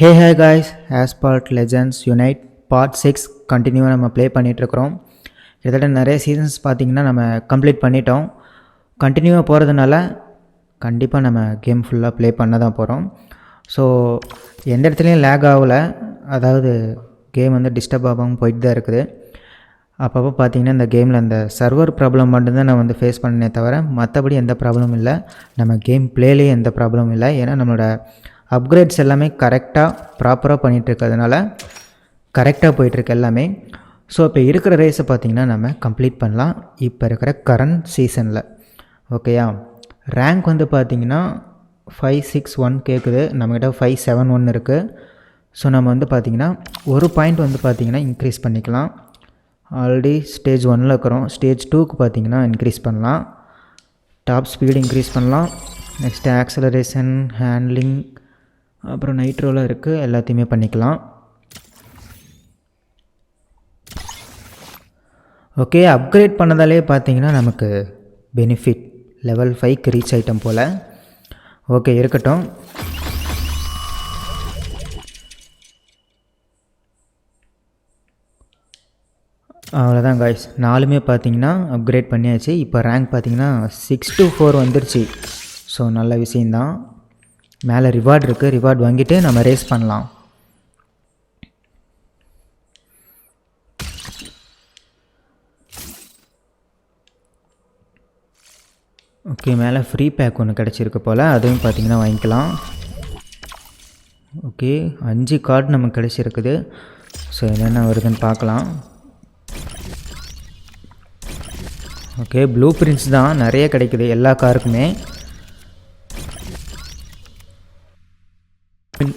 Hey guys, Asphalt Legends Unite Part 6 கண்டினியூவாக நம்ம play பண்ணிகிட்ருக்குறோம். கிட்டத்தட்ட நிறைய சீசன்ஸ் பார்த்திங்கன்னா நம்ம கம்ப்ளீட் பண்ணிட்டோம். கண்டினியூவாக போகிறதுனால கண்டிப்பாக நம்ம கேம் ஃபுல்லாக ப்ளே பண்ண தான் போகிறோம். ஸோ எந்த இடத்துலையும் லேக் ஆகலை, அதாவது கேம் வந்து டிஸ்டர்ப் ஆகாமல் போயிட்டு தான் இருக்குது. அப்பப்போ பார்த்திங்கன்னா இந்த கேமில் அந்த சர்வர் ப்ராப்ளம் மட்டும்தான் நான் வந்து ஃபேஸ் பண்ணனே தவிர மற்றபடி எந்த ப்ராப்ளமும் இல்லை. நம்ம கேம் ப்ளேலேயே எந்த ப்ராப்ளமும் இல்லை. ஏன்னா நம்மளோட அப்கிரேட்ஸ் எல்லாமே கரெக்டாக ப்ராப்பராக பண்ணிகிட்ருக்கிறதுனால கரெக்டாக போயிட்டுருக்கு எல்லாமே. ஸோ இப்போ இருக்கிற ரேஸை பார்த்திங்கன்னா நம்ம கம்ப்ளீட் பண்ணலாம் இப்போ இருக்கிற கரண்ட் சீசனில். ஓகேயா, ரேங்க் வந்து பார்த்திங்கன்னா 561 கேட்குது, நம்மக்கிட்ட 571 இருக்குது. ஸோ நம்ம வந்து பார்த்திங்கன்னா ஒரு பாயிண்ட் வந்து பார்த்திங்கன்னா இன்க்ரீஸ் பண்ணிக்கலாம். ஆல்ரெடி ஸ்டேஜ் 1ல் இருக்கிறோம். ஸ்டேஜ் 2க்கு பார்த்திங்கன்னா இன்க்ரீஸ் பண்ணலாம். டாப் ஸ்பீடு இன்க்ரீஸ் பண்ணலாம். நெக்ஸ்ட்டு ஆக்சலரேஷன், ஹேண்ட்லிங், அப்புறம் நைட்ரோவில் இருக்குது, எல்லாத்தையுமே பண்ணிக்கலாம். ஓகே, அப்கிரேட் பண்ணதாலே பார்த்தீங்கன்னா நமக்கு பெனிஃபிட் லெவல் 5க்கு ரீச் ஐட்டம் போல். ஓகே இருக்கட்டும். அவ்வளோதான் காய்ஸ், நாலுமே பார்த்தீங்கன்னா அப்கிரேட் பண்ணியாச்சு. இப்போ ரேங்க் பார்த்தீங்கன்னா 6 to 4 வந்துருச்சு. ஸோ நல்ல விஷயந்தான். மேலே ரிவார்டு இருக்குது, ரிவார்டு வாங்கிட்டு நம்ம ரேஸ் பண்ணலாம். ஓகே, மேலே ஃப்ரீ பேக் ஒன்று கிடச்சிருக்கு போல், அதுவும் பார்த்திங்கன்னா வாங்கிக்கலாம். ஓகே, 5 கார்டு நமக்கு கிடச்சிருக்குது. ஸோ என்னென்ன வருதுன்னு பார்க்கலாம். ஓகே, ப்ளூ பிரிண்ட்ஸ் தான் நிறைய கிடைக்குது எல்லா காருக்குமே.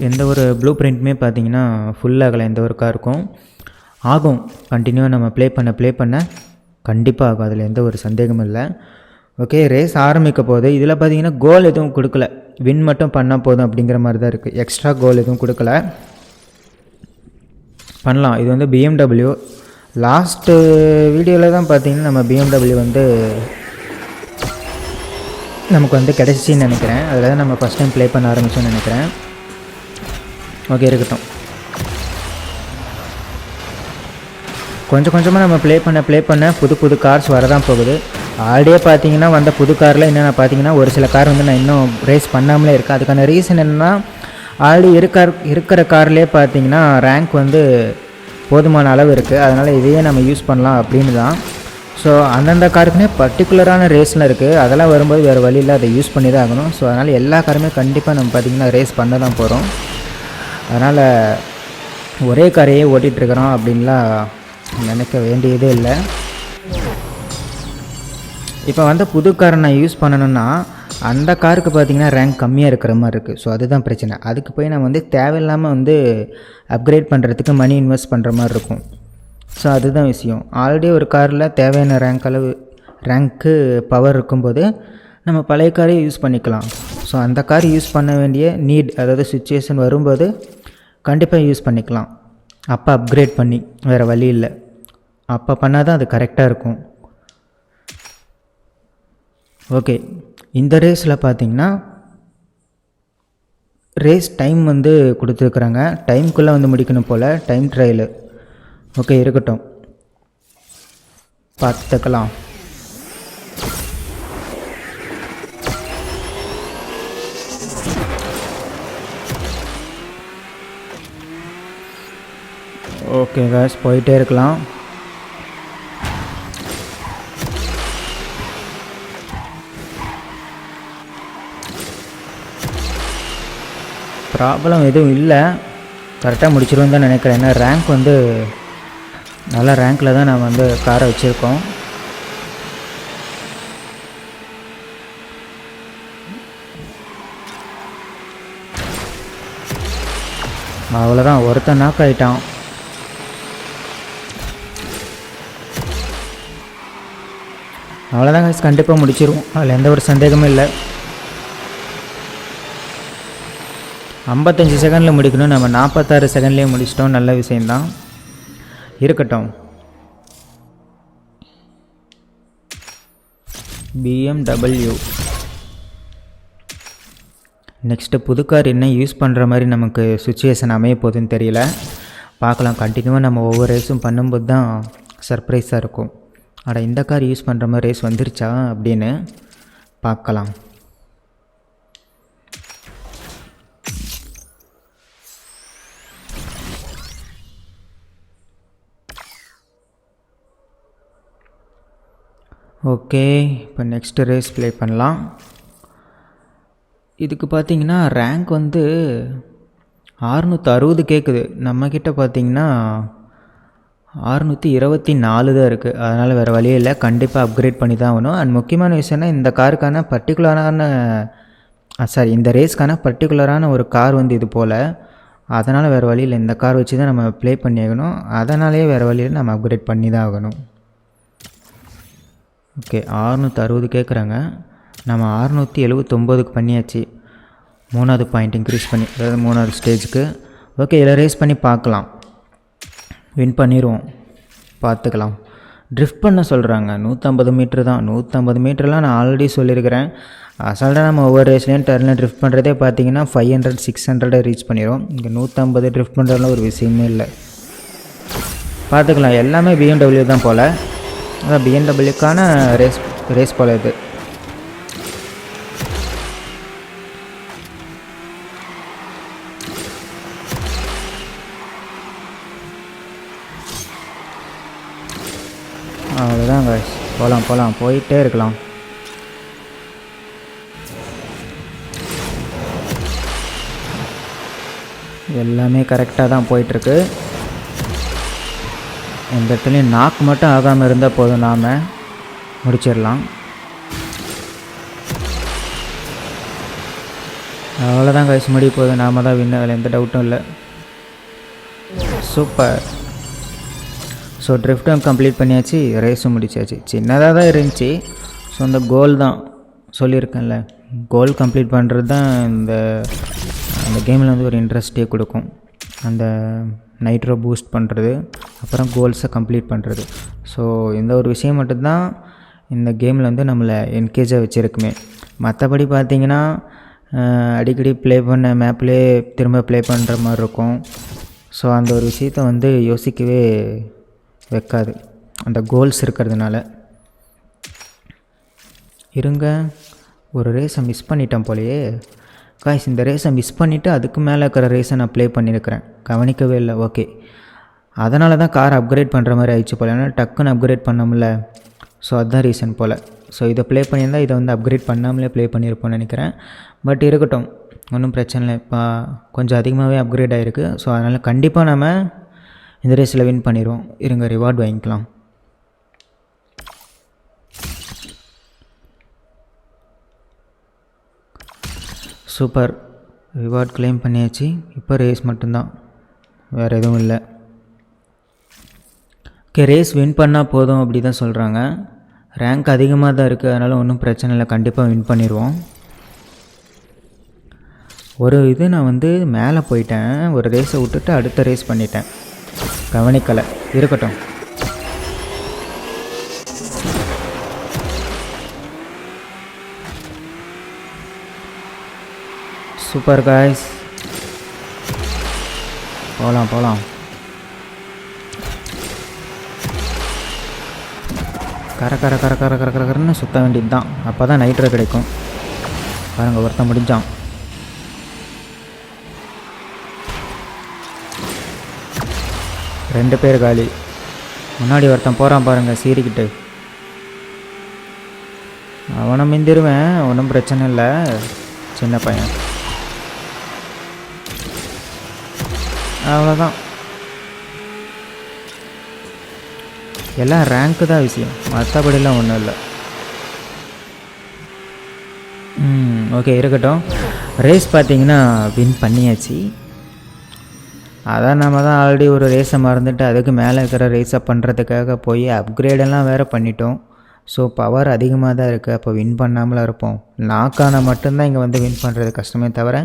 எந்த ஒரு ப்ளூ பிரிண்ட்டுமே பார்த்தீங்கன்னா ஃபுல்லாகலை, எந்த ஒரு காருக்கும் ஆகும். கண்டினியூவாக நம்ம ப்ளே பண்ண கண்டிப்பாக ஆகும், அதில் எந்த ஒரு சந்தேகமும் இல்லை. ஓகே, ரேஸ் ஆரம்பிக்க போகுது. இதில் பார்த்தீங்கன்னா கோல் எதுவும் கொடுக்கல, வின் மட்டும் பண்ணால் போதும் அப்படிங்கிற மாதிரி தான் இருக்குது. எக்ஸ்ட்ரா கோல் எதுவும் கொடுக்கல, பண்ணலாம். இது வந்து BMW. லாஸ்ட்டு வீடியோவில் தான் பார்த்தீங்கன்னா நம்ம BMW வந்து நமக்கு வந்து கிடச்சிச்சின்னு நினைக்கிறேன். அதில் தான் நம்ம ஃபஸ்ட் டைம் ப்ளே பண்ண ஆரம்பிச்சோன்னு நினைக்கிறேன். ஓகே இருக்கட்டும். கொஞ்சம் கொஞ்சமாக நம்ம ப்ளே பண்ண புது கார்ஸ் வரதான் போகுது. ஆல்ரெடியே பார்த்தீங்கன்னா வந்த புது காரில் என்னென்ன பார்த்தீங்கன்னா ஒரு சில கார் வந்து நான் இன்னும் ரேஸ் பண்ணாமலே இருக்கேன். அதுக்கான ரீசன் என்னென்னா, ஆல்ரெடி இருக்கிற கார்லேயே பார்த்தீங்கன்னா ரேங்க் வந்து போதுமான அளவு இருக்குது. அதனால் இதையே நம்ம யூஸ் பண்ணலாம் அப்படின்னு தான். ஸோ அந்தந்த காருக்குனே பர்டிகுலரான ரேஸ்லாம் இருக்குது. அதெல்லாம் வரும்போது வேறு வழியில் அதை யூஸ் பண்ணி தான் ஆகணும். ஸோ அதனால் எல்லா காருமே கண்டிப்பாக நம்ம பார்த்திங்கன்னா ரேஸ் பண்ண தான் போகிறோம். அதனால் ஒரே காரையே ஓட்டிகிட்ருக்குறோம் அப்படின்லாம் நினைக்க வேண்டியதே இல்லை. இப்போ வந்து புது காரை நான் யூஸ் பண்ணணுன்னா அந்த காருக்கு பார்த்திங்கன்னா ரேங்க் கம்மியாக இருக்கிற மாதிரி இருக்குது. ஸோ அதுதான் பிரச்சனை. அதுக்கு போய் நம்ம வந்து தேவையில்லாமல் வந்து அப்கிரேட் பண்ணுறதுக்கு மணி இன்வெஸ்ட் பண்ணுற மாதிரி இருக்கும். ஸோ அதுதான் விஷயம். ஆல்ரெடி ஒரு காரில் தேவையான ரேங்க்கு பவர் இருக்கும்போது நம்ம பழைய காரையே யூஸ் பண்ணிக்கலாம். ஸோ அந்த கார் யூஸ் பண்ண வேண்டிய நீட், அதாவது சுச்சுவேஷன் வரும்போது கண்டிப்பாக யூஸ் பண்ணிக்கலாம். அப்போ அப்கிரேட் பண்ணி, வேறு வழி இல்லை. அப்போ பண்ணால் தான் அது கரெக்டாக இருக்கும். ஓகே, இந்த ரேஸில் பார்த்திங்கன்னா ரேஸ் டைம் வந்து கொடுத்துருக்குறாங்க. டைம்குள்ளே வந்து முடிக்கணும் போல், டைம் ட்ரையலு. ஓகே இருக்கட்டும், பார்த்துக்கலாம். ஓகே காய்ஸ், போயிட்டே இருக்கலாம். ப்ராப்ளம் எதுவும் இல்லை, கரெக்டாக முடிச்சிடுவோம் தான் நினைக்கிறேன். ஏன்னா ரேங்க் வந்து நல்ல ரேங்க்கில் தான் நான் வந்து காரை வச்சுருக்கோம். அவ்வளோதான், ஒருத்தன் நாக் ஆகிட்டான். அவ்வளோதான் guys, கண்டிப்பாக முடிச்சிருவோம், அதில் எந்த ஒரு சந்தேகமும் இல்லை. 55 செகண்டில் முடிக்கணும், நம்ம 46 செகண்ட்லேயே முடிச்சிட்டோம். நல்ல விஷயந்தான், இருக்கட்டும். BMW நெக்ஸ்ட்டு புது கார் என்ன யூஸ் பண்ணுற மாதிரி நமக்கு சுச்சுவேஷன் அமைய போகுதுன்னு தெரியல. பார்க்கலாம். கண்டினியூவாக நம்ம ஒவ்வொரு ரேஸும் பண்ணும்போது தான் சர்ப்ரைஸாக இருக்கும். ஆனால் இந்த கார் யூஸ் பண்ணுற மாதிரி ரேஸ் வந்துருச்சா அப்படின்னு பார்க்கலாம். ஓகே, இப்போ நெக்ஸ்ட்டு ரேஸ் ப்ளே பண்ணலாம். இதுக்கு பார்த்திங்கன்னா ரேங்க் வந்து 660 கேட்குது. நம்மக்கிட்ட பார்த்திங்கன்னா 624 தான் இருக்குது. அதனால் வேறு வழியே இல்லை, கண்டிப்பாக அப்கிரேட் பண்ணி தான் ஆகணும். அண்ட் முக்கியமான விஷயம்னா இந்த காருக்கான இந்த ரேஸ்க்கான பர்டிகுலரான ஒரு கார் வந்து இது போல். அதனால் வேறு வழியில் இந்த கார் வச்சு தான் நம்ம ப்ளே பண்ணி ஆகணும். அதனாலேயே வேறு வழியில் நம்ம அப்கிரேட் பண்ணி தான் ஆகணும். ஓகே, 660 கேட்குறாங்க. நம்ம 679க்கு பண்ணியாச்சு. 3வது பாயிண்ட் இன்க்ரீஸ் பண்ணி, அதாவது 3வது ஸ்டேஜுக்கு. ஓகே, இதில் ரேஸ் பண்ணி பார்க்கலாம். வின் பண்ணிடுவோம், பார்த்துக்கலாம். ட்ரிஃப்ட் பண்ண சொல்கிறாங்க. 150 மீட்ரு தான். 150 மீட்டர்லாம் நான் ஆல்ரெடி சொல்லியிருக்கிறேன். அசால்ட்டாக நம்ம ஒவ்வொரு ரேஸ்லேயும் டர்னில் ட்ரிஃப்ட் பண்ணுறதே பார்த்தீங்கன்னா 500 600 ரீச் பண்ணிடும். இங்கே 150 ட்ரிஃப்ட் பண்ணுறதுலாம் ஒரு விஷயமே இல்லை. பார்த்துக்கலாம். எல்லாமே BMW தான் போல். அதான் BMW-க்கான ரேஸ் போல் இது. அவ்வளோதான் guys, போகலாம் போயிட்டே இருக்கலாம். எல்லாமே கரெக்டாக தான் போயிட்டுருக்கு. இந்த இடத்துலையும் நாக்கு மட்டும் ஆகாமல் இருந்தால் போதும், நாம் முடிச்சிடலாம். அவ்வளோதான் guys, முடிய போகுது. நாம் தான் வின், அதில் எந்த டவுட்டும் இல்லை. சூப்பர். ஸோ ட்ரிஃப்ட்டும் கம்ப்ளீட் பண்ணியாச்சு, ரேஸும் முடிச்சாச்சு. சின்னதாக தான் இருந்துச்சு. ஸோ அந்த கோல் தான் சொல்லியிருக்கேன்ல, கோல் கம்ப்ளீட் பண்ணுறது தான் அந்த கேமில் வந்து ஒரு இன்ட்ரெஸ்ட்டே கொடுக்கும். அந்த நைட்ரோ பூஸ்ட் பண்ணுறது, அப்புறம் கோல்ஸை கம்ப்ளீட் பண்ணுறது. ஸோ இந்த ஒரு விஷயம் மட்டும்தான் இந்த கேமில் வந்து நம்மளை என்கேஜாக வச்சுருக்குமே. மற்றபடி பார்த்திங்கன்னா அடிக்கடி ப்ளே பண்ண மேப்லேயே திரும்ப ப்ளே பண்ணுற மாதிரி இருக்கும். ஸோ அந்த ஒரு விஷயத்தை வந்து யோசிக்கவே வைக்காது, அந்த கோல்ஸ் இருக்கிறதுனால. இருங்க, ஒரு ரேஸை மிஸ் பண்ணிட்டேன் போலையே காய்ஸ். இந்த ரேஸை மிஸ் பண்ணிவிட்டு அதுக்கு மேலே இருக்கிற ரேஸை நான் ப்ளே பண்ணியிருக்கிறேன், கவனிக்கவே இல்லை. ஓகே, அதனால தான் கார் அப்கிரேட் பண்ணுற மாதிரி ஆயிடுச்சு போல். ஏன்னா டக்குன்னு அப்கிரேட் பண்ணமுல்ல. ஸோ அதுதான் ரீசன் போல். ஸோ இதை ப்ளே பண்ணியிருந்தால் இதை வந்து அப்கிரேட் பண்ணாமலே ப்ளே பண்ணியிருப்போம்னு நினைக்கிறேன். பட் இருக்கட்டும், ஒன்றும் பிரச்சனை இல்லை. இப்போ கொஞ்சம் அதிகமாகவே அப்கிரேட் ஆகிருக்கு. ஸோ அதனால் கண்டிப்பாக நம்ம இந்த ரேஸில் வின் பண்ணிடுவோம். இருங்க, ரிவார்டு வாங்கிக்கலாம். சூப்பர், ரிவார்ட் கிளைம் பண்ணியாச்சு. இப்போ ரேஸ் மட்டும்தான், வேறு எதுவும் இல்லை. ஓகே, ரேஸ் வின் பண்ணால் போதும் அப்படி தான் சொல்கிறாங்க. ரேங்க் அதிகமாக தான் இருக்குது, அதனால் ஒன்றும் பிரச்சனை இல்லை, கண்டிப்பாக வின் பண்ணிடுவோம். ஒரு நான் வந்து மேலே போயிட்டேன், ஒரு ரேஸை விட்டுட்டு அடுத்த ரேஸ் பண்ணிட்டேன், கவனிக்கலை. இருக்கட்டும். சூப்பர் காய்ஸ், போகலாம். கரன்னு சுற்ற வேண்டியது தான். அப்போ தான் நைட்ரோ கிடைக்கும். பாருங்கள், ஒருத்தன் முடிஞ்சான். ரெண்டு பேர் காலி. முன்னாடி ஒருத்தன் போகிறான் பாருங்கள், சீரிக்கிட்டு. அவனை மிந்திருவேன், ஒன்றும் பிரச்சனை இல்லை, சின்ன பையன். அவ்வளோதான். எல்லாம் ரேங்க்கு தான் விஷயம், மற்றபடிலாம் ஒன்றும் இல்லை. ஓகே, இருக்கட்டும். ரேஸ் பார்த்திங்கன்னா வின் பண்ணியாச்சு. அதான் நம்ம தான் ஆல்ரெடி ஒரு ரேஸை மறந்துட்டு அதுக்கு மேலே இருக்கிற ரேஸை பண்ணுறதுக்காக போய் அப்கிரேடெல்லாம் வேறு பண்ணிட்டோம். ஸோ பவர் அதிகமாக தான் இருக்குது. அப்போ வின் பண்ணாமலாம் இருப்போம். நாக்கான மட்டும்தான் இங்கே வந்து வின் பண்ணுறது கஷ்டமே தவிர,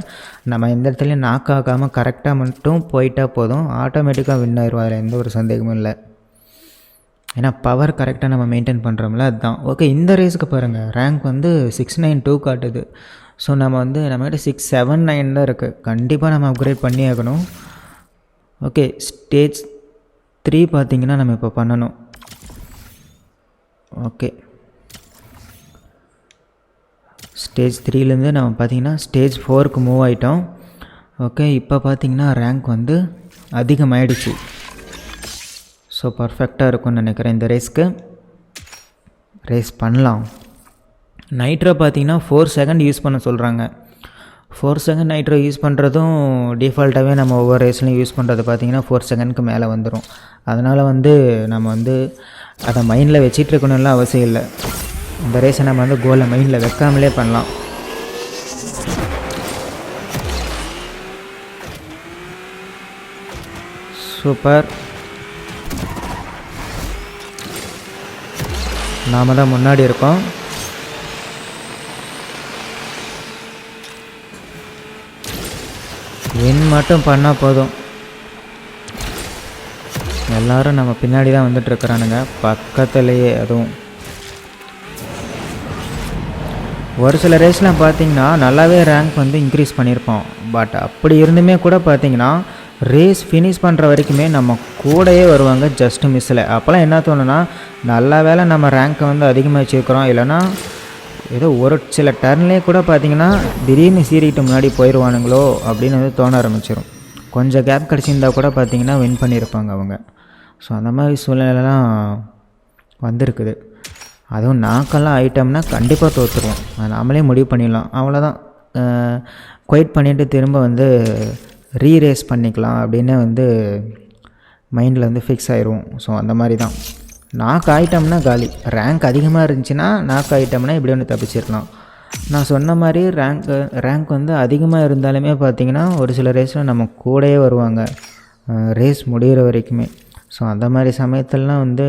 நம்ம எந்த இடத்துலையும் நாக்காகாமல் கரெக்டாக மட்டும் போயிட்டால் போதும், ஆட்டோமேட்டிக்காக வின் ஆயிடுவோம். அதில் எந்த ஒரு சந்தேகமும் இல்லை. ஏன்னா பவர் கரெக்டாக நம்ம மெயின்டைன் பண்ணுறோம்ல, அதுதான். ஓகே, இந்த ரேஸுக்கு பாருங்கள், ரேங்க் வந்து 692 காட்டுது. ஸோ நம்ம வந்து நம்மகிட்ட 679 தான் இருக்குது. கண்டிப்பாக நம்ம அப்கிரேட் பண்ணி ஆகணும். ஓகே, ஸ்டேஜ் 3 பார்த்திங்கன்னா நம்ம இப்போ பண்ணணும். ஓகே, ஸ்டேஜ் 3லேருந்து நம்ம பார்த்திங்கன்னா ஸ்டேஜ் 4க்கு மூவ் ஆகிட்டோம். ஓகே, இப்போ பார்த்திங்கன்னா ரேங்க் வந்து அதிகமாகிடுச்சு. ஸோ பர்ஃபெக்டாக இருக்கும்னு நினைக்கிறேன். இந்த ரேஸ் பண்ணலாம். நைட்ரோ பார்த்திங்கன்னா 4 செகண்ட் யூஸ் பண்ண சொல்கிறாங்க. 4 செகண்ட் நைட்ரோ யூஸ் பண்ணுறதும் டிஃபால்ட்டாகவே நம்ம ஒவ்வொரு ரேஸ்லையும் யூஸ் பண்ணுறது பார்த்திங்கன்னா 4 செகண்ட்க்கு மேலே வந்துடும். அதனால் வந்து நம்ம வந்து அதை மைண்டில் வச்சிட்டு இருக்கணும்லாம் அவசியம் இல்லை. இந்த ரேஸை நம்ம வந்து கோலை மைண்டில் வைக்காமலே பண்ணலாம். சூப்பர். நாம தான் முன்னாடி இருக்கோம். வின் மட்டும் பண்ணால் போதும். எல்லோரும் நம்ம பின்னாடி தான் வந்துட்டுருக்குறானுங்க, பக்கத்துலேயே. அதுவும் ஒரு சில ரேஸ்லாம் பார்த்திங்கன்னா நல்லாவே ரேங்க் வந்து இன்க்ரீஸ் பண்ணியிருப்போம். பட் அப்படி இருந்துமே கூட பார்த்திங்கன்னா ரேஸ் ஃபினிஷ் பண்ணுற வரைக்குமே நம்ம கூடயே வருவாங்க, ஜஸ்ட்டு மிஸ்ஸில். அப்போல்லாம் என்ன தோணுன்னா, நல்ல வேளை நம்ம ரேங்க்கை வந்து அதிகமாக வச்சுருக்கிறோம், இல்லைனா ஏதோ ஒரு சில டர்ன்லேயே கூட பார்த்திங்கன்னா திடீர்னு சீரிட்டு முன்னாடி போயிடுவானுங்களோ அப்படின்னு வந்து தோண ஆரம்பிச்சிடும். கொஞ்சம் கேப் கிடச்சிருந்தால் கூட பார்த்திங்கன்னா வின் பண்ணியிருப்பாங்க அவங்க. ஸோ அந்த மாதிரி சூழ்நிலைலாம் வந்திருக்குது. அதுவும் நாக்கெல்லாம் ஆயிட்டோம்னா கண்டிப்பாக தோற்றுருவோம். அது நாமளே முடிவு பண்ணிடலாம். அவ்வளோதான், குவைட் பண்ணிவிட்டு திரும்ப வந்து ரீரேஸ் பண்ணிக்கலாம் அப்படின்னு வந்து மைண்டில் வந்து ஃபிக்ஸ் ஆயிடுவோம். ஸோ அந்த மாதிரி தான். நாக் ஆகிட்டோம்னா காலி. ரேங்க் அதிகமாக இருந்துச்சுன்னா நாக் ஆகிட்டோம்னா இப்படி ஒன்று தப்பிச்சிடலாம். நான் சொன்ன மாதிரி ரேங்க் வந்து அதிகமாக இருந்தாலுமே பார்த்திங்கன்னா ஒரு சில ரேஸில் நம்ம கூடயே வருவாங்க ரேஸ் முடிகிற வரைக்குமே. ஸோ அந்த மாதிரி சமயத்துலலாம் வந்து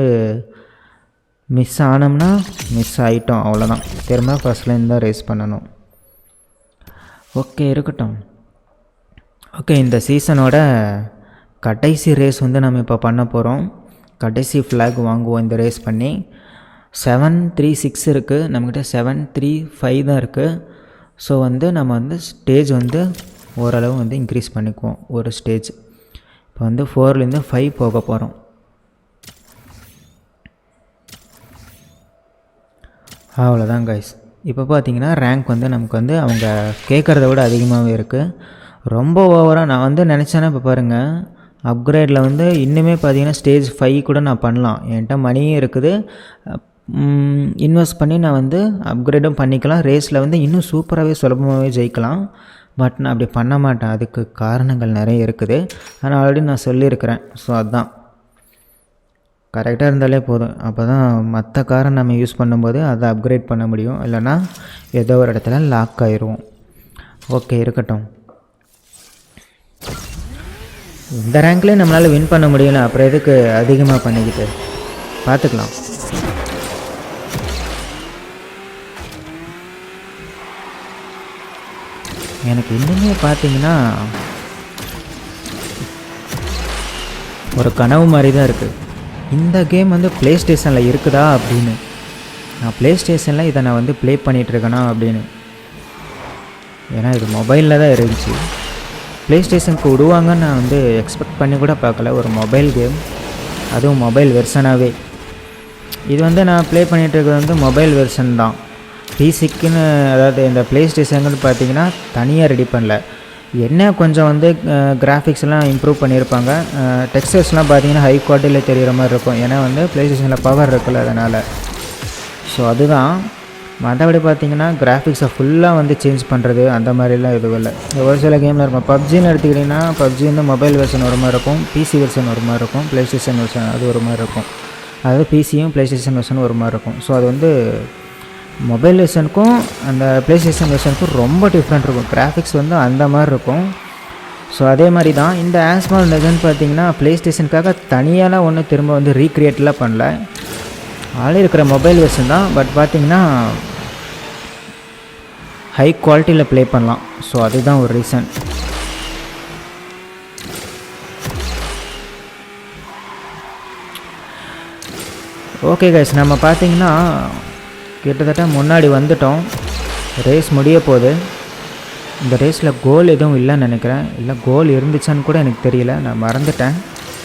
மிஸ் ஆனோம்னா மிஸ் ஆகிட்டோம், அவ்வளோதான். திரும்ப ஃபஸ்ட்லேருந்து தான் ரேஸ் பண்ணணும். ஓகே, இருக்கட்டும். ஓகே, இந்த சீசனோட கடைசி ரேஸ் வந்து நம்ம இப்போ பண்ண போகிறோம். கடைசி ஃப்ளாக் வாங்குவோம் இந்த ரேஸ் பண்ணி. 736 இருக்குது நம்மக்கிட்ட, 735 தான் இருக்குது. ஸோ வந்து நம்ம வந்து ஸ்டேஜ் வந்து ஓரளவு வந்து இன்க்ரீஸ் பண்ணிக்குவோம். ஒரு ஸ்டேஜ் இப்போ வந்து 4லேருந்து 5 போக போகிறோம். அவ்வளோதான் கைஸ். இப்போ பார்த்திங்கன்னா ரேங்க் வந்து நமக்கு வந்து அவங்க கேட்குறத விட அதிகமாகவே இருக்குது. ரொம்ப ஓவராக நான் வந்து நினச்சேன்னா இப்போ பாருங்கள், அப்கிரேடில் வந்து இன்னுமே பார்த்திங்கன்னா ஸ்டேஜ் 5 கூட நான் பண்ணலாம். என்கிட்ட மணியும் இருக்குது, இன்வெஸ்ட் பண்ணி நான் வந்து அப்கிரேடும் பண்ணிக்கலாம். ரேஸில் வந்து இன்னும் சூப்பராகவே சுலபமாகவே ஜெயிக்கலாம். பட் நான் அப்படி பண்ண மாட்டேன். அதுக்கு காரணங்கள் நிறைய இருக்குது. ஆனால் ஆல்ரெடி நான் சொல்லியிருக்கிறேன். ஸோ அதுதான், கரெக்டாக இருந்தாலே போதும். அப்போ தான் மற்ற காரை நம்ம யூஸ் பண்ணும்போது அதை அப்கிரேட் பண்ண முடியும், இல்லைனா ஏதோ ஒரு இடத்துல லாக் ஆயிடுவோம். ஓகே, இருக்கட்டும். இந்த ரேங்க்லேயே நம்மளால் வின் பண்ண முடியல, அப்புறம் எதுக்கு அதிகமாக பண்ணிக்கிட்டு, பார்த்துக்கலாம். எனக்கு இன்னுமே பார்த்தீங்கன்னா ஒரு கனவு மாதிரி தான் இருக்குது. இந்த கேம் வந்து ப்ளே ஸ்டேஷனில் இருக்குதா அப்படின்னு. நான் ப்ளே ஸ்டேஷனில் இதை நான் வந்து ப்ளே பண்ணிகிட்ருக்கேனா அப்படின்னு. ஏன்னா இது மொபைலில் தான் இருந்துச்சு. ப்ளே ஸ்டேஷனுக்கு விடுவாங்கன்னு நான் வந்து எக்ஸ்பெக்ட் பண்ணி கூட பார்க்கல. ஒரு மொபைல் கேம், அதுவும் மொபைல் வெர்ஷனாகவே. இது வந்து நான் ப்ளே பண்ணிகிட்ருக்கிறது வந்து மொபைல் வெர்ஷன் தான். பிசிக்குன்னு, அதாவது இந்த ப்ளே ஸ்டேஷனுன்னு பார்த்தீங்கன்னா தனியாக ரெடி பண்ணல. என்ன கொஞ்சம் வந்து கிராஃபிக்ஸ்லாம் இம்ப்ரூவ் பண்ணியிருப்பாங்க. டெக்ஸ்டர்ஸ்லாம் பார்த்தீங்கன்னா ஹை குவாலிட்டியில் தெரிகிற மாதிரி இருக்கும். ஏன்னா வந்து ப்ளே ஸ்டேஷனில் பவர் இருக்குல்ல, அதனால். ஸோ அதுதான். மற்றபடி பார்த்தீங்கன்னா கிராஃபிக்ஸை ஃபுல்லாக வந்து சேஞ்ச் பண்ணுறது அந்த மாதிரிலாம் எதுவும் இல்லை. ஒரு சில கேமில் இருக்கும். பப்ஜின்னு எடுத்துக்கிட்டிங்கன்னா பப்ஜி வந்து மொபைல் வெர்ஷன் ஒரு மாதிரி இருக்கும், பிசி வெர்ஷன் ஒரு மாதிரி இருக்கும், ப்ளே ஸ்டேஷன் வெர்ஷன் அது ஒரு மாதிரி இருக்கும். அதாவது பிசியும் ப்ளே ஸ்டேஷன் வெர்ஷன் ஒரு மாதிரி இருக்கும். ஸோ அது வந்து மொபைல் வெர்ஷனுக்கும் அந்த ப்ளே ஸ்டேஷன் வெர்ஷனுக்கும் ரொம்ப டிஃப்ரெண்ட் இருக்கும். கிராஃபிக்ஸ் வந்து அந்த மாதிரி இருக்கும். ஸோ அதே மாதிரி தான் இந்த ஆஸ்மால் லெஜண்ட் பார்த்தீங்கன்னா ப்ளே ஸ்டேஷனுக்காக தனியாலாம் ஒன்று திரும்ப வந்து ரீக்ரியேட்லாம் பண்ணல. ஆல்ரெடி இருக்கிற மொபைல் வெர்ஷன் தான். பட் பார்த்திங்கன்னா ஹை குவாலிட்டியில் ப்ளே பண்ணலாம். ஸோ அதுதான் ஒரு ரீசன். ஓகே கைஸ், நம்ம பார்த்திங்கன்னா கிட்டத்தட்ட முன்னாடி வந்துட்டோம். ரேஸ் முடிய போகுது. இந்த ரேஸில் கோல் எதுவும் இல்லைன்னு நினைக்கிறேன். இல்லை கோல் இருந்துச்சான்னு கூட எனக்கு தெரியல, நான் மறந்துட்டேன்,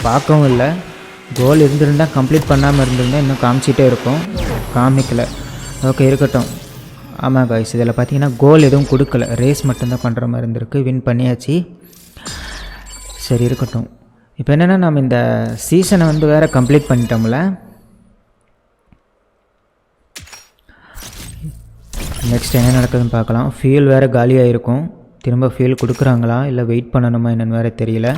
பார்க்கவும் இல்லை. கோல் இருந்திருந்தால் கம்ப்ளீட் பண்ணாமல் இருந்திருந்தால் இன்னும் காமிச்சிட்டே இருக்கும், காமிக்கலை. ஓகே இருக்கட்டும். ஆமாம் காய்ஸ், இதில் பார்த்தீங்கன்னா கோல் எதுவும் கொடுக்கல, ரேஸ் மட்டும்தான் பண்ணுற மாதிரி இருந்திருக்கு. வின் பண்ணியாச்சு. சரி இருக்கட்டும். இப்போ என்னென்னா நம்ம இந்த சீசனை வந்து வேறு கம்ப்ளீட் பண்ணிட்டோம்ல. நெக்ஸ்ட் என்ன நடக்குதுன்னு பார்க்கலாம். ஃபியூல் வேறு காலியாக இருக்கும். திரும்ப ஃபியூல் கொடுக்குறாங்களா இல்லை வெயிட் பண்ணணுமா என்னென்னு வேறு தெரியல,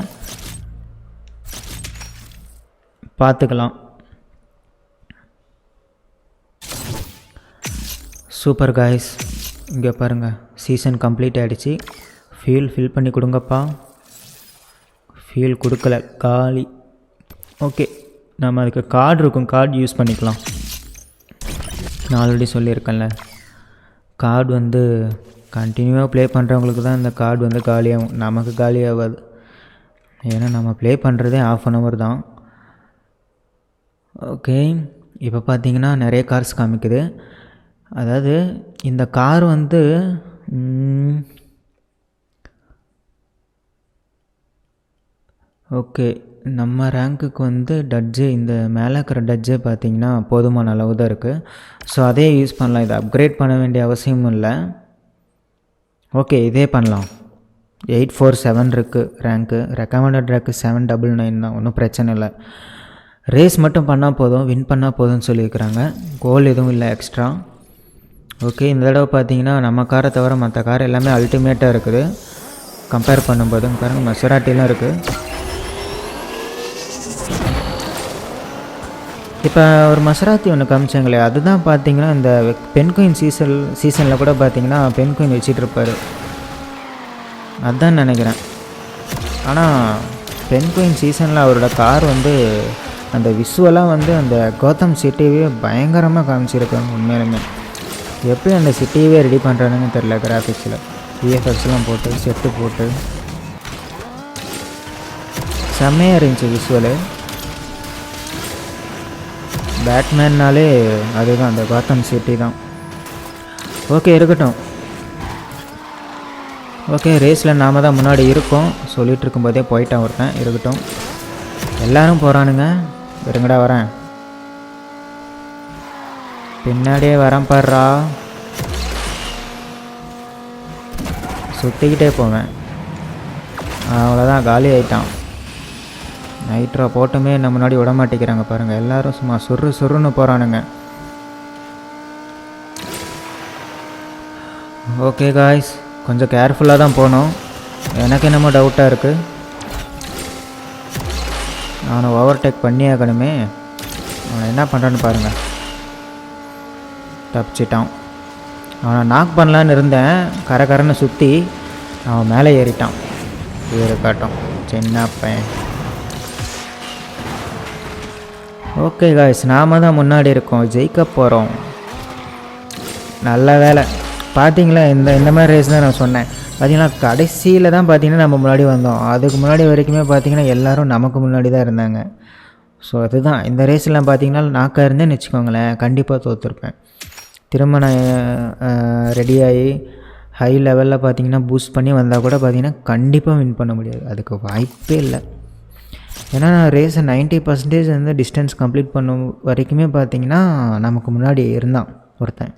பார்த்துக்கலாம். சூப்பர் காய்ஸ், இங்கே பாருங்கள் சீசன் கம்ப்ளீட் ஆகிடுச்சு. ஃபியூல் ஃபில் பண்ணி கொடுங்கப்பா. ஃபியூல் கொடுக்கல, காலி. ஓகே, நம்ம அதுக்கு கார்டு இருக்கும், கார்டு யூஸ் பண்ணிக்கலாம். நான் ஆல்ரெடி சொல்லியிருக்கேன்ல, கார்டு வந்து கண்டினியூவாக ப்ளே பண்ணுறவங்களுக்கு தான் இந்த கார்டு வந்து காலியாகும், நமக்கு காலியாகாது. ஏன்னா நம்ம ப்ளே பண்ணுறதே 1/2 hour தான். ஓகே, இப்போ பார்த்தீங்கன்னா நிறைய கார்ஸ் காமிக்குது. அதாவது இந்த கார் வந்து ஓகே, நம்ம ரேங்க்குக்கு வந்து டட்ஜு, இந்த மேலே இருக்கிற டட்ஜே பார்த்திங்கன்னா போதுமான அளவு தான் இருக்குது. ஸோ அதே யூஸ் பண்ணலாம், இதை அப்கிரேட் பண்ண வேண்டிய அவசியமும் இல்லை. ஓகே, இதே பண்ணலாம். 847 இருக்குது ரேங்க்கு, ரெக்கமெண்டட் ரேங்க்கு 799 தான், ஒன்றும் பிரச்சனை இல்லை. ரேஸ் மட்டும் பண்ணால் போதும், வின் பண்ணால் போதும்னு சொல்லியிருக்கிறாங்க. கோல் எதுவும் இல்லை எக்ஸ்ட்ரா. ஓகே, இந்த தடவை பார்த்தீங்கன்னா நம்ம காரை தவிர மற்ற கார் எல்லாமே அல்டிமேட்டாக இருக்குது கம்பேர் பண்ணும்போது. பாருங்கள் மசராட்டிலாம் இருக்குது. இப்போ ஒரு மசராத்தி ஒன்று காமிச்சாங்களே, அதுதான் பார்த்தீங்கன்னா இந்த பென்குயின் சீசனில் கூட பார்த்தீங்கன்னா பென்குயின் வச்சிட்ருப்பார், அதுதான் நினைக்கிறேன். ஆனால் பென்குயின் சீசனில் அவரோட கார் வந்து அந்த விஷுவலாக வந்து அந்த கோத்தம் சிட்டியே பயங்கரமாக காமிச்சிருக்காங்க. உண்மையிலுமே எப்படி அந்த சிட்டியவே ரெடி பண்ணுறானுன்னு தெரில, கிராஃபிக்ஸில் விஎஃப்எக்ஸ்லாம் போட்டு செட்டு போட்டு செம்மையாக இருந்துச்சு விஷுவலு. பேட்மேன்னாலே அதுதான், அந்த கோத்தம் சிட்டி தான். ஓகே இருக்கட்டும். ஓகே, ரேஸில் நாம் தான் முன்னாடி இருக்கோம், சொல்லிகிட்டு இருக்கும்போதே போயிட்டான் ஒருத்தன். இருக்கட்டும், எல்லோரும் போகிறானுங்க. இருங்கடா வரேன், பின்னாடியே வரேன் பாடுறா. சுற்றிக்கிட்டே போவேன், அவ்வளோதான், காலி ஆகிட்டான். நைட்ரோ போட்டுமே நம்ம முன்னாடி விட மாட்டேங்கிறாங்க பாருங்கள், எல்லோரும் சும்மா சுருன்னு போகிறானுங்க. ஓகே காய்ஸ், கொஞ்சம் கேர்ஃபுல்லாக தான் போகணும். எனக்கு என்னமோ டவுட்டாக இருக்குது, அவனை ஓவர்டேக் பண்ணி ஆகணுமே. அவனை என்ன பண்ணுறான்னு பாருங்கள், தப்பிச்சிட்டான். அவனை நாக் பண்ணலான்னு இருந்தேன், கரன்னு சுற்றி அவன் மேலே ஏறிட்டான். ஏறு காட்டும் சின்ன பையன். ஓகே காய்ஸ், நாம் தான் முன்னாடி இருக்கோம், ஜெயிக்க போகிறோம். நல்ல வேலை பார்த்தீங்களா, இந்த மாதிரி ரேஸ் தான் நான் சொன்னேன். பார்த்தீங்கன்னா கடைசியில் தான் பார்த்தீங்கன்னா நம்ம முன்னாடி வந்தோம். அதுக்கு முன்னாடி வரைக்குமே பார்த்தீங்கன்னா எல்லோரும் நமக்கு முன்னாடி தான் இருந்தாங்க. ஸோ அதுதான், இந்த ரேஸ்லாம் பார்த்தீங்கன்னா நாக்காக இருந்தேன்னு வச்சுக்கோங்களேன், கண்டிப்பாக தோற்றுருப்பேன். திரும்ப நான் ரெடியாகி ஹை லெவலில் பார்த்தீங்கன்னா பூஸ்ட் பண்ணி வந்தால் கூட பார்த்தீங்கன்னா கண்டிப்பாக வின் பண்ண முடியாது, அதுக்கு வாய்ப்பே இல்லை. ஏன்னா நான் ரேஸை 90% வந்து டிஸ்டன்ஸ் கம்ப்ளீட் பண்ண வரைக்குமே பார்த்திங்கன்னா நமக்கு முன்னாடி இருந்தான் ஒருத்தன்.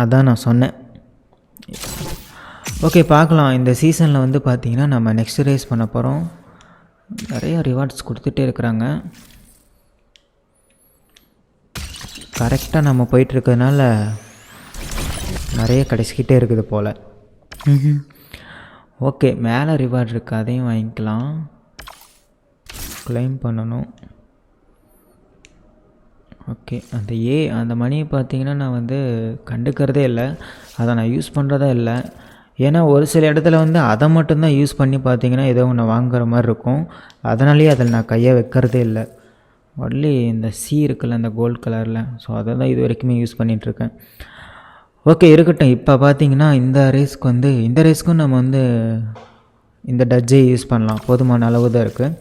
அதான் நான் சொன்னேன். ஓகே பார்க்கலாம். இந்த சீசனில் வந்து பார்த்திங்கன்னா நம்ம நெக்ஸ்ட் ரேஸ் பண்ண போகிறோம். நிறைய ரிவார்ட்ஸ் கொடுத்துட்டே இருக்கிறாங்க. கரெக்டாக நம்ம போயிட்டுருக்கிறதுனால நிறைய கிடைச்சிக்கிட்டே இருக்குது போல். ஓகே, மேலே ரிவார்ட் இருக்குது, அதையும் வாங்கிக்கலாம். கிளைம் பண்ணணும். ஓகே, அந்த மணியை பார்த்தீங்கன்னா நான் வந்து கண்டுக்கிறதே இல்லை, அதை நான் யூஸ் பண்ணுறதே இல்லை. ஏன்னா ஒரு சில இடத்துல வந்து அதை மட்டும்தான் யூஸ் பண்ணி பார்த்தீங்கன்னா ஏதோ ஒன்று வாங்குற மாதிரி இருக்கும், அதனாலேயே அதில் நான் கையை வைக்கிறதே இல்லை. ஒன்லி இந்த சி இருக்குல்ல அந்த கோல்டு கலரில், ஸோ அதை தான் இது வரைக்குமே யூஸ் பண்ணிகிட்ருக்கேன். ஓகே இருக்கட்டும். இப்போ பார்த்தீங்கன்னா இந்த ரேஸ்க்கும் நம்ம வந்து இந்த டட்ஜே யூஸ் பண்ணலாம், போதுமான அளவு தான் இருக்குது.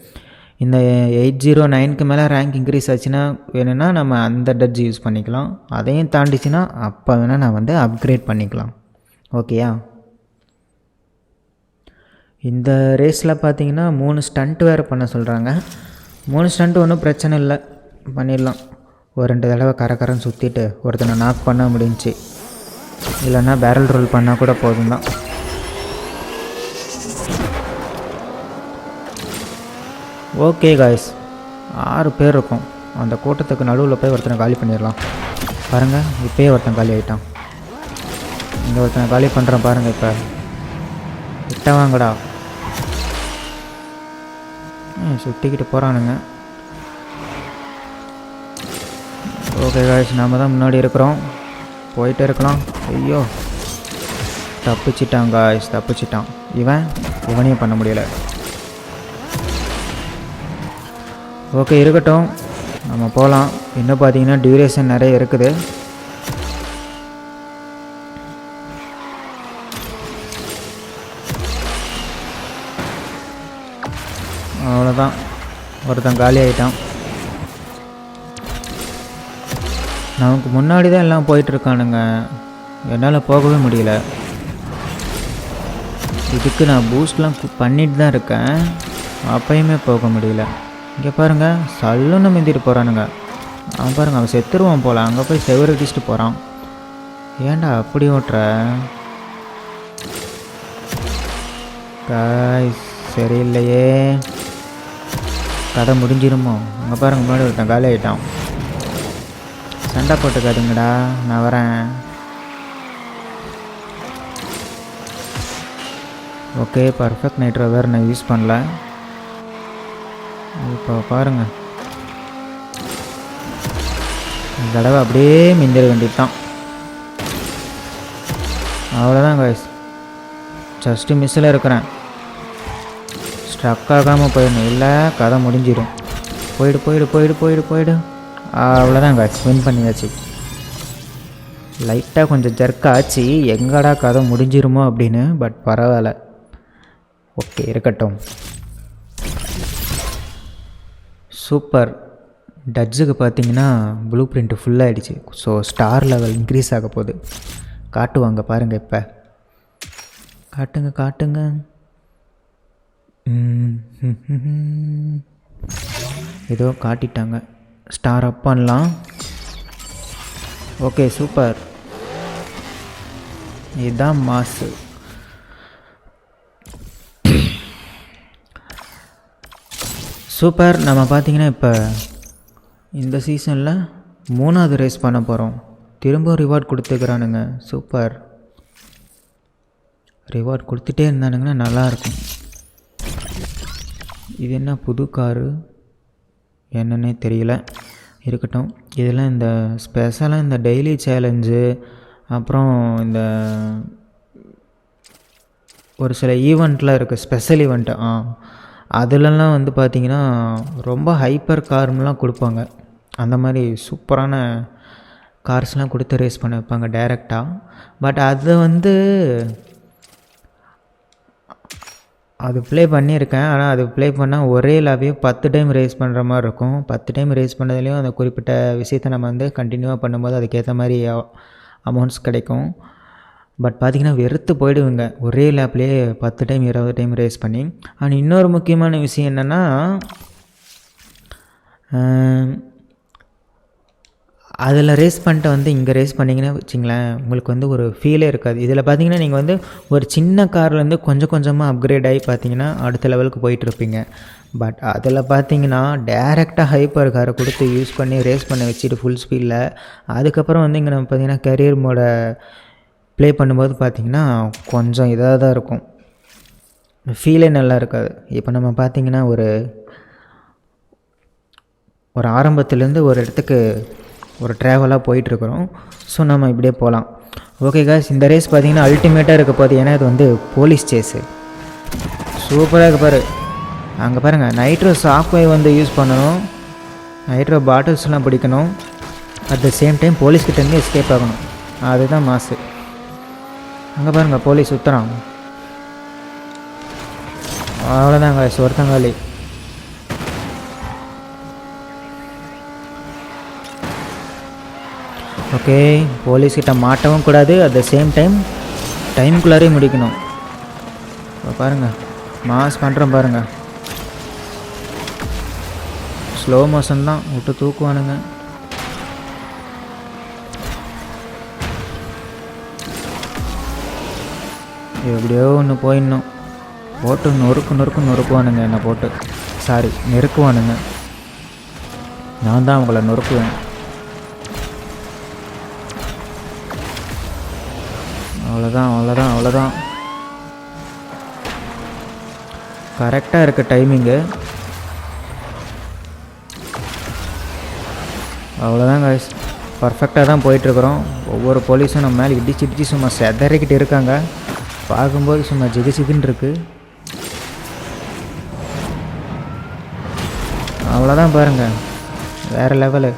இந்த 809க்கு மேலே ரேங்க் இன்க்ரீஸ் ஆச்சுன்னா வேணும்னா நம்ம அந்த டட்ஜ் யூஸ் பண்ணிக்கலாம். அதையும் தாண்டிச்சுன்னா அப்போ வேணால் நான் வந்து அப்கிரேட் பண்ணிக்கலாம். ஓகேயா? இந்த ரேஸில் பார்த்தீங்கன்னா 3 ஸ்டண்ட் வேறு பண்ண சொல்கிறாங்க. 3 ஸ்டண்ட் ஒன்றும் பிரச்சனை இல்லை, பண்ணிடலாம். ஒரு 2 தடவை கரன்னு சுற்றிட்டு ஒருத்தனை நாக் பண்ண முடிஞ்சிச்சு. இல்லைன்னா பேரல் ரோல் பண்ணால் கூட போதும் தான். ஓகே காய்ஸ், 6 பேர் இருக்கும். அந்த கூட்டத்துக்கு நடுவில் போய் ஒருத்தனை காலி பண்ணிடலாம். பாருங்கள், இப்போயே ஒருத்தன் காலி ஆகிட்டான். இங்கே ஒருத்தனை காலி பண்ணுறேன் பாருங்கள். இப்போ கிட்ட வாங்கடா. சுட்டிக்கிட்டு போகிறானுங்க. ஓகே காய்ஸ், நாம் தான் முன்னாடி இருக்கிறோம், போயிட்டே இருக்கலாம். ஐயோ, தப்பிச்சிட்டான் காய்ஸ், தப்பிச்சிட்டான். இவனையும் பண்ண முடியலை. ஓகே, இருக்கட்டும், நம்ம போகலாம். இன்னும் பார்த்தீங்கன்னா டியூரேஷன் நிறைய இருக்குது. அவ்வளோதான், ஒருத்தன் காலி ஆகிட்டான். நமக்கு முன்னாடி தான் எல்லாம் போயிட்டுருக்கானுங்க, என்னால் போகவே முடியல. இதுக்கு நான் பூஸ்ட்லாம் பண்ணிட்டு தான் இருக்கேன், அப்பயுமே போக முடியல. இங்கே பாருங்கள், சல்லுன்னு மிந்திட்டு போகிறானுங்க. அவன் பாருங்கள், அவன் செத்துருவான் போல். அங்கே போய் செவரு அடிச்சுட்டு போகிறான். ஏன்டா அப்படி ஓட்டுற காய்ஸ்? சரியில்லையே, கதை முடிஞ்சிருமோ? அங்கே பாருங்கள், முன்னாடி ஒருத்தன் காலி ஆகிட்டான். சண்டை போட்டுக்காதுங்கடா, நான் வரேன். ஓகே, பர்ஃபெக்ட் நைட்ரோ வேறு நான் யூஸ் பண்ணல. இப்போ பாருங்கள், இந்த தடவை அப்படியே மிந்திர வேண்டியது தான். அவ்வளோதான் காய்ஸ், ஜஸ்ட்டு மிஸ்ஸில் இருக்கிறேன். ஸ்ட்ரக் ஆகாமல் போயிடணும், இல்லை கதை முடிஞ்சிடும். போயிடு போயிடு போயிடு போயிடு போயிடு. அவ்வளோதான் காய்ஸ், வின் பண்ணியாச்சு. லைட்டாக கொஞ்சம் ஜர்க் ஆச்சு, எங்கடா கதை முடிஞ்சிருமோ அப்படின்னு. பட் பரவாயில்ல, ஓகே இருக்கட்டும். சூப்பர். டட்ஜுக்கு பார்த்தீங்கன்னா ப்ளூ பிரிண்ட்டு ஃபுல்லாகிடுச்சு. ஸோ ஸ்டார் லெவல் இன்க்ரீஸ் ஆக போகுது. காட்டுவாங்க பாருங்கள். இப்போ காட்டுங்க காட்டுங்க. ஏதோ காட்டிட்டாங்க. ஸ்டார் அப் பண்ணலாம். Okay, super. இதுதான் மாசு. சூப்பர். நம்ம பார்த்திங்கன்னா இப்போ இந்த சீசனில் 3வது ரேஸ் பண்ண போகிறோம். திரும்ப ரிவார்ட் கொடுத்துக்கிறானுங்க. சூப்பர். ரிவார்ட் கொடுத்துட்டே இருந்தானுங்கன்னா நல்லாயிருக்கும். இது என்ன புது காரு, என்னன்னே தெரியல. இருக்கட்டும். இதெல்லாம் இந்த ஸ்பெஷலாக இந்த டெய்லி சேலஞ்சு, அப்புறம் இந்த ஒரு சில ஈவெண்ட்லாம் இருக்குது, ஸ்பெஷல் ஈவெண்ட்டு. அதிலெல்லாம் வந்து பார்த்திங்கன்னா ரொம்ப ஹைப்பர் கார்லாம் கொடுப்பாங்க. அந்த மாதிரி சூப்பரான கார்ஸ்லாம் கொடுத்து ரேஸ் பண்ண வைப்பாங்க டைரெக்டாக. பட் அது ப்ளே பண்ணியிருக்கேன். ஆனால் அது ப்ளே பண்ணால் ஒரே லாவே 10 டைம் ரேஸ் பண்ணுற மாதிரி இருக்கும். 10 டைம் ரேஸ் பண்ணதுலேயும் அந்த குறிப்பிட்ட விஷயத்தை நம்ம வந்து கண்டினியூவாக பண்ணும்போது அதுக்கேற்ற மாதிரி அமௌண்ட்ஸ் கிடைக்கும். பட் பார்த்திங்கன்னா வெறுத்து போயிடுவீங்க ஒரே லேப்லேயே 10 டைம் 20 டைம் ரேஸ் பண்ணி. ஆனால் இன்னொரு முக்கியமான விஷயம் என்னென்னா, அதில் ரேஸ் பண்ணிட்டு வந்து இங்கே ரேஸ் பண்ணிங்கன்னா வச்சிங்களேன், உங்களுக்கு வந்து ஒரு ஃபீலே இருக்காது. இதில் பார்த்தீங்கன்னா நீங்கள் வந்து ஒரு சின்ன கார்லேருந்து கொஞ்சம் கொஞ்சமாக அப்கிரேட் ஆகி பார்த்தீங்கன்னா அடுத்த லெவலுக்கு போயிட்டுருப்பீங்க. பட் அதில் பார்த்தீங்கன்னா டேரெக்டாக ஹைப்பர் காரை கொடுத்து யூஸ் பண்ணி ரேஸ் பண்ண வச்சுட்டு ஃபுல் ஸ்பீடில், அதுக்கப்புறம் வந்து இங்கே நம்ம பார்த்திங்கன்னா கரியர் மோட ப்ளே பண்ணும்போது பார்த்திங்கன்னா கொஞ்சம் இதாக தான் இருக்கும், ஃபீலே நல்லா இருக்காது. இப்போ நம்ம பார்த்திங்கன்னா ஒரு ஆரம்பத்துலேருந்து ஒரு இடத்துக்கு ஒரு ட்ராவலாக போயிட்டுருக்குறோம். ஸோ நம்ம இப்படியே போகலாம். ஓகே காய்ஸ், இந்த ரேஸ் பார்த்திங்கன்னா அல்டிமேட்டாக இருக்க போகுது. ஏன்னா இது வந்து போலீஸ் சேஸு. சூப்பராக இருக்கு பாரு. அங்கே பாருங்கள், நைட்ரோ ஷாக் வேவ் வந்து யூஸ் பண்ணணும், நைட்ரோ பாட்டில்ஸ்லாம் பிடிக்கணும், அட் த சேம் டைம் போலீஸ்கிட்டேருந்து எஸ்கேப் ஆகணும். அதுதான் மாசு. அங்கே பாருங்கள், போலீஸ் சுற்றுறான். அவ்வளோதாங்க, ஒருத்தங்காலி. ஓகே, போலீஸ்கிட்ட மாட்டவும் கூடாது, அட் த சேம் டைமுக்குள்ளாரே முடிக்கணும். இப்போ பாருங்கள், மாஸ் பண்ணுறோம் பாருங்கள். ஸ்லோ மோஷன் தான், விட்டு தூக்குவானுங்க. எப்படியோ ஒன்று போயிடணும். போட்டு நொறுக்குவானுங்க என்னை போட்டு. சாரி, நெருக்குவானுங்க. நான் தான் அவங்கள நொறுக்குவேன். அவ்வளோதான். கரெக்டாக இருக்குது டைமிங்கு. அவ்வளோதான் கைஸ், பர்ஃபெக்டாக தான் போயிட்டுருக்குறோம். ஒவ்வொரு போலீஸும் நம்ம மேலே இடிச்சு சும்மா செதறிக்கிட்டு இருக்காங்க. பார்க்கும்போது சும்மா ஜிகுன்னு இருக்குது. அவ்வளோதான் பாருங்கள், வேறு லெவலு.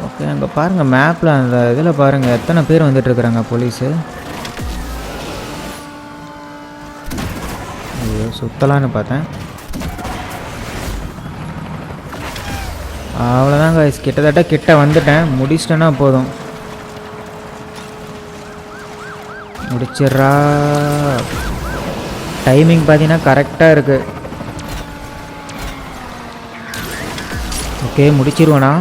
ஓகே, அங்கே பாருங்கள் மேப்பில் அந்த இதில் பாருங்கள் எத்தனை பேர் வந்துட்டுருக்குறாங்க போலீஸு. ஐயோ, சுற்றலான்னு பார்த்தேன். அவ்வளோதாங்க, கிட்டத்தட்ட கிட்ட வந்துட்டேன். முடிச்சிட்டேன்னா போதும். முடிச்சிட்றா. டைமிங் பார்த்தீங்கன்னா கரெக்டாக இருக்குது. ஓகே, முடிச்சிருவேண்ணா.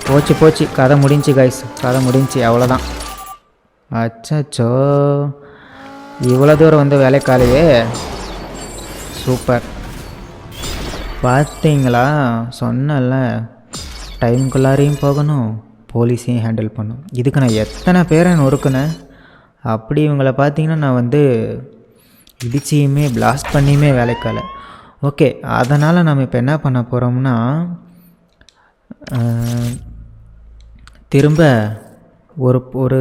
போச்சு, கதை முடிஞ்சு கைஸ், கதை முடிஞ்சு. அவ்வளோதான். அச்சோ, இவ்வளோ தூரம் வந்து வேலைக்காலையே. சூப்பர். பார்த்தீங்களா, சொன்னல டைமுக்குள்ளாரையும் போகணும், போலீஸையும் ஹேண்டில் பண்ணும். இதுக்கு நான் எத்தனை பேரை நொறுக்குனேன். அப்படி இவங்களை பார்த்தீங்கன்னா நான் வந்து இடிச்சியுமே பிளாஸ்ட் பண்ணியுமே வேலைக்கால. ஓகே, அதனால் நம்ம இப்போ என்ன பண்ண போகிறோம்னா, திரும்ப ஒரு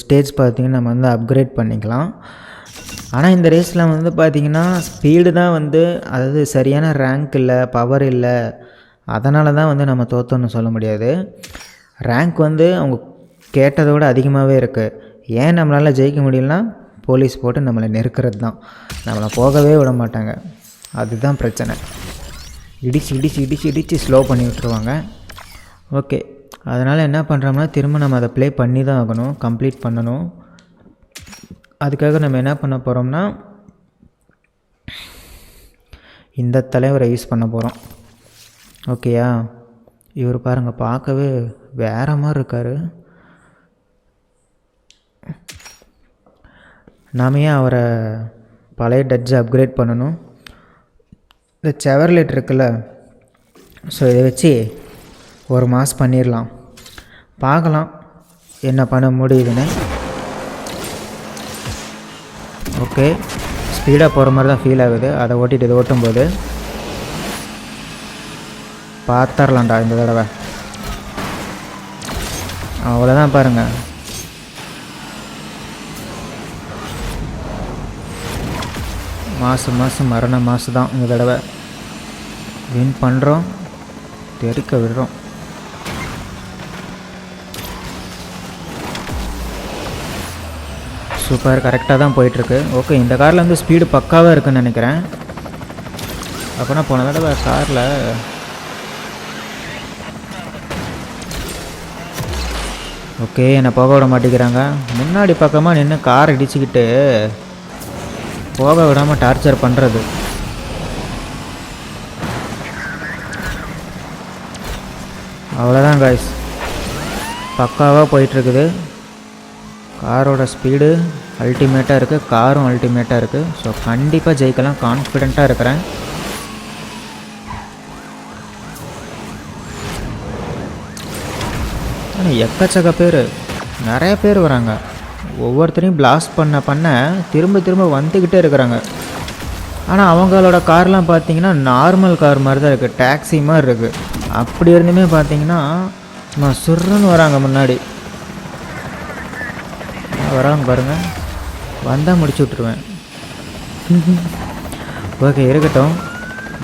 ஸ்டேஜ் பார்த்திங்கன்னா நம்ம வந்து அப்கிரேட் பண்ணிக்கலாம். ஆனால் இந்த ரேஸில் வந்து பார்த்திங்கன்னா ஸ்பீடு தான் வந்து, அதாவது சரியான ரேங்க் இல்லை, பவர் இல்லை, அதனால தான் வந்து நம்ம தோற்றோன்னு சொல்ல முடியாது. ரேங்க் வந்து அவங்க கேட்டதோடு அதிகமாகவே இருக்குது. ஏன் நம்மளால் ஜெயிக்க முடியலன்னா, போலீஸ் போட்டு நம்மளை நெருக்கிறது தான், நம்மளை போகவே விட மாட்டாங்க. அதுதான் பிரச்சனை. இடித்து ஸ்லோ பண்ணி விட்டுருவாங்க. ஓகே, அதனால் என்ன பண்ணுறோம்னா திரும்ப நம்ம அதை ப்ளே பண்ணி தான் ஆகணும், கம்ப்ளீட் பண்ணணும். அதுக்காக நம்ம என்ன பண்ண போகிறோம்னா, இந்த தலைவரை யூஸ் பண்ண போகிறோம். ஓகேயா, இவர் பாருங்கள் பார்க்கவே வேறு மாதிரி இருக்கார். நாம ஏன் அவரை பழைய டட்ஜை அப்கிரேட் பண்ணணும். இந்த செவர்லெட் இருக்குல்ல, ஸோ இதை வச்சு ஒரு மாஸ் பண்ணிடலாம். பார்க்கலாம் என்ன பண்ண முடியுதுன்னு. ஓகே, ஸ்பீடாக போகிற மாதிரி தான் ஃபீல் ஆகுது. அதை ஓட்டிட்டு இதை ஓட்டும்போது பார்த்துடலாம்டா இந்த தடவை. அவ்வளோதான் பாருங்கள். மாதம் மரண மாதம் தான் இந்த தடவை. வின் பண்ணுறோம், தெறிக்க விடுறோம். சூப்பர், கரெக்டாக தான் போயிட்டுருக்கு. ஓகே, இந்த காரில் வந்து ஸ்பீடு பக்காவாக இருக்குதுன்னு நினைக்கிறேன். அப்போனா போன தடவை காரில் ஓகே என்னை போக விட மாட்டேங்கிறாங்க. முன்னாடி பக்கமாக நின்று கார் இடிச்சுக்கிட்டு போக விடாமல் டார்ச்சர் பண்ணுறது. அவ்வளோதான் காய்ஸ், பக்காவாக போயிட்டுருக்குது. காரோட ஸ்பீடு அல்டிமேட்டாக இருக்குது, காரும் அல்டிமேட்டாக இருக்குது. ஸோ கண்டிப்பாக ஜெயிக்கலாம், கான்ஃபிடெண்ட்டாக இருக்கிறேன். ஆனால் எக்கச்சக்க பேர், நிறைய பேர் வராங்க. ஒவ்வொருத்தரையும் பிளாஸ்ட் பண்ண திரும்ப வந்துக்கிட்டே இருக்கிறாங்க. ஆனால் அவங்களோட கார்லாம் பார்த்தீங்கன்னா நார்மல் கார் மாதிரி தான் இருக்குது, டாக்ஸி மாதிரி இருக்குது. அப்படி இருந்துமே பார்த்தீங்கன்னா நான் சுருன்னு வராங்க முன்னாடி. வராங்க பாருங்கள், வந்தால் முடிச்சு விட்ருவேன். ஓகே இருக்கட்டும்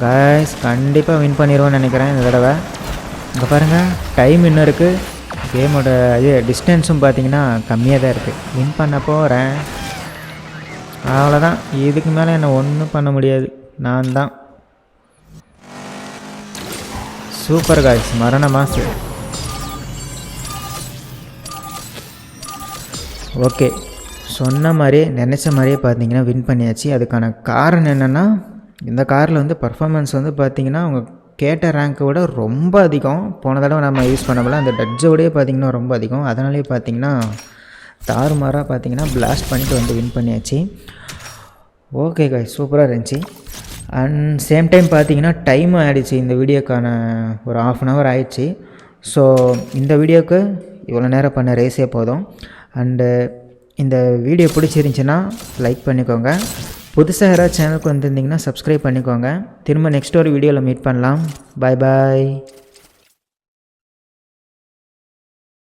காய்ஸ், கண்டிப்பாக வின் பண்ணிடுவோன்னு நினைக்கிறேன் இந்த தடவை. இங்கே பாருங்கள், டைம் இன்னும் இருக்குது. கேமோட டிஸ்டன்ஸும் பார்த்தீங்கன்னா கம்மியாக தான் இருக்குது. வின் பண்ண போகிறேன். அவ்வளோதான், இதுக்கு மேலே என்ன ஒன்றும் பண்ண முடியாது, நான் தான். சூப்பர் காய்ஸ், மரண மாசு. ஓகே, சொன்ன மாதிரியே நினச்ச மாதிரியே பார்த்தீங்கன்னா வின் பண்ணியாச்சு. அதுக்கான காரணம் என்னென்னா, இந்த காரில் வந்து பர்ஃபார்மன்ஸ் வந்து பார்த்திங்கன்னா அவங்க கேட்ட ரேங்க்கை விட ரொம்ப அதிகம். போன தடவை நம்ம யூஸ் பண்ணப்பல அந்த டட்ஜோடையே பார்த்திங்கன்னா ரொம்ப அதிகம். அதனாலே பார்த்திங்கன்னா தாறுமாறாக பார்த்திங்கன்னா பிளாஸ்ட் பண்ணிட்டு வந்து வின் பண்ணியாச்சு. ஓகே காய்ஸ், சூப்பராக இருந்துச்சு. அண்ட் சேம் டைம் பார்த்திங்கன்னா டைம் ஆகிடுச்சு. இந்த வீடியோக்கான ஒரு 1/2 hour ஆயிடுச்சு. ஸோ இந்த வீடியோவுக்கு இவ்வளோ நேரம் பண்ண ரேஸே போதும். அண்டு இந்த வீடியோ பிடிச்சிருந்துச்சின்னா லைக் பண்ணிக்கோங்க. புதுசாக யாராவது சேனலுக்கு வந்திருந்தீங்கன்னா சப்ஸ்கிரைப் பண்ணிக்கோங்க. திரும்ப நெக்ஸ்ட் ஒரு வீடியோவில் மீட் பண்ணலாம். பாய் பாய்.